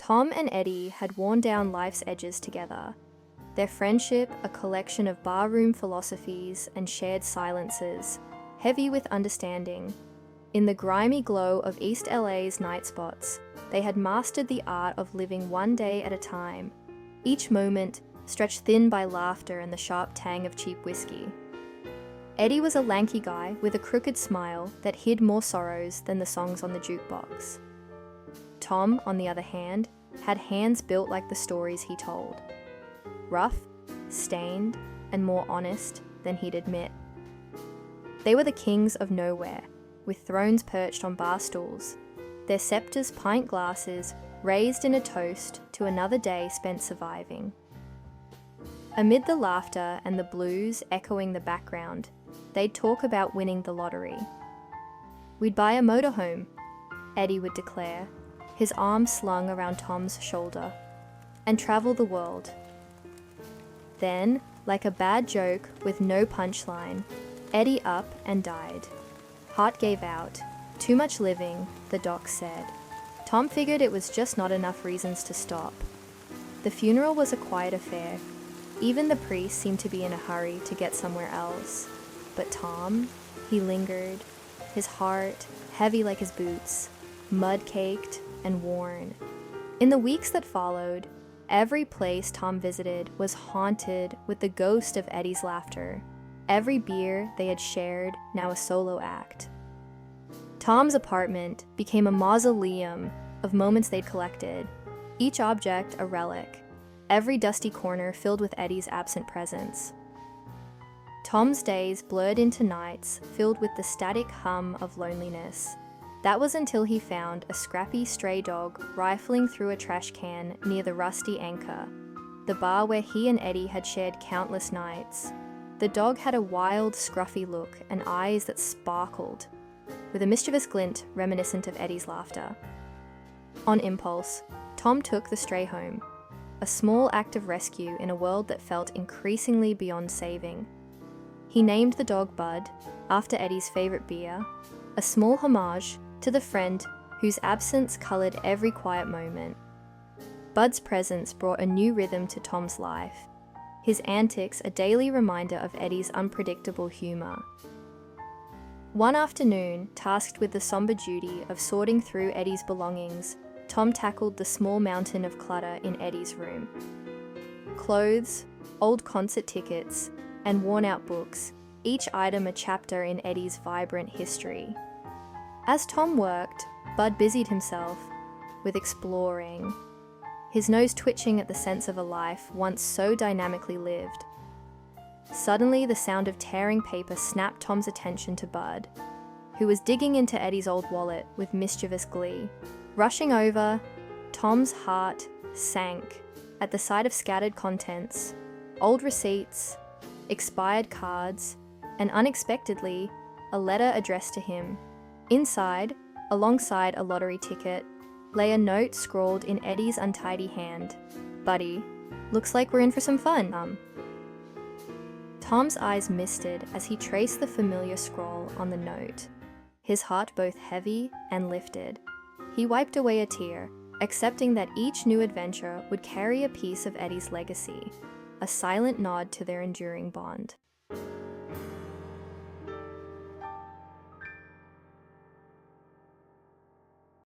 Tom and Eddie had worn down life's edges together, their friendship a collection of barroom philosophies and shared silences, heavy with understanding. In the grimy glow of East LA's night spots, they had mastered the art of living one day at a time, each moment stretched thin by laughter and the sharp tang of cheap whiskey. Eddie was a lanky guy with a crooked smile that hid more sorrows than the songs on the jukebox. Tom, on the other hand, had hands built like the stories he told. Rough, stained, and more honest than he'd admit. They were the kings of nowhere, with thrones perched on bar stools, their scepters pint glasses raised in a toast to another day spent surviving. Amid the laughter and the blues echoing the background, they'd talk about winning the lottery. "We'd buy a motorhome," Eddie would declare, his arm slung around Tom's shoulder, "and travel the world." Then, like a bad joke with no punchline, Eddie up and died. Heart gave out. Too much living, the doc said. Tom figured it was just not enough reasons to stop. The funeral was a quiet affair. Even the priest seemed to be in a hurry to get somewhere else. But Tom, he lingered, his heart heavy like his boots, mud-caked and worn. In the weeks that followed, every place Tom visited was haunted with the ghost of Eddie's laughter. Every beer they had shared, now a solo act. Tom's apartment became a mausoleum of moments they'd collected, each object a relic, every dusty corner filled with Eddie's absent presence. Tom's days blurred into nights filled with the static hum of loneliness. That was until he found a scrappy stray dog rifling through a trash can near the Rusty Anchor, the bar where he and Eddie had shared countless nights. The dog had a wild, scruffy look and eyes that sparkled, with a mischievous glint reminiscent of Eddie's laughter. On impulse, Tom took the stray home, a small act of rescue in a world that felt increasingly beyond saving. He named the dog Bud, after Eddie's favorite beer, a small homage to the friend whose absence colored every quiet moment. Bud's presence brought a new rhythm to Tom's life, his antics a daily reminder of Eddie's unpredictable humor. One afternoon, tasked with the somber duty of sorting through Eddie's belongings, Tom tackled the small mountain of clutter in Eddie's room. Clothes, old concert tickets, and worn-out books, each item a chapter in Eddie's vibrant history. As Tom worked, Bud busied himself with exploring, his nose twitching at the sense of a life once so dynamically lived. Suddenly, the sound of tearing paper snapped Tom's attention to Bud, who was digging into Eddie's old wallet with mischievous glee. Rushing over, Tom's heart sank at the sight of scattered contents, old receipts, expired cards, and unexpectedly, a letter addressed to him. Inside, alongside a lottery ticket, lay a note scrawled in Eddie's untidy hand. "Buddy, looks like we're in for some fun, Tom's eyes misted as he traced the familiar scroll on the note, his heart both heavy and lifted. He wiped away a tear, accepting that each new adventure would carry a piece of Eddie's legacy, a silent nod to their enduring bond.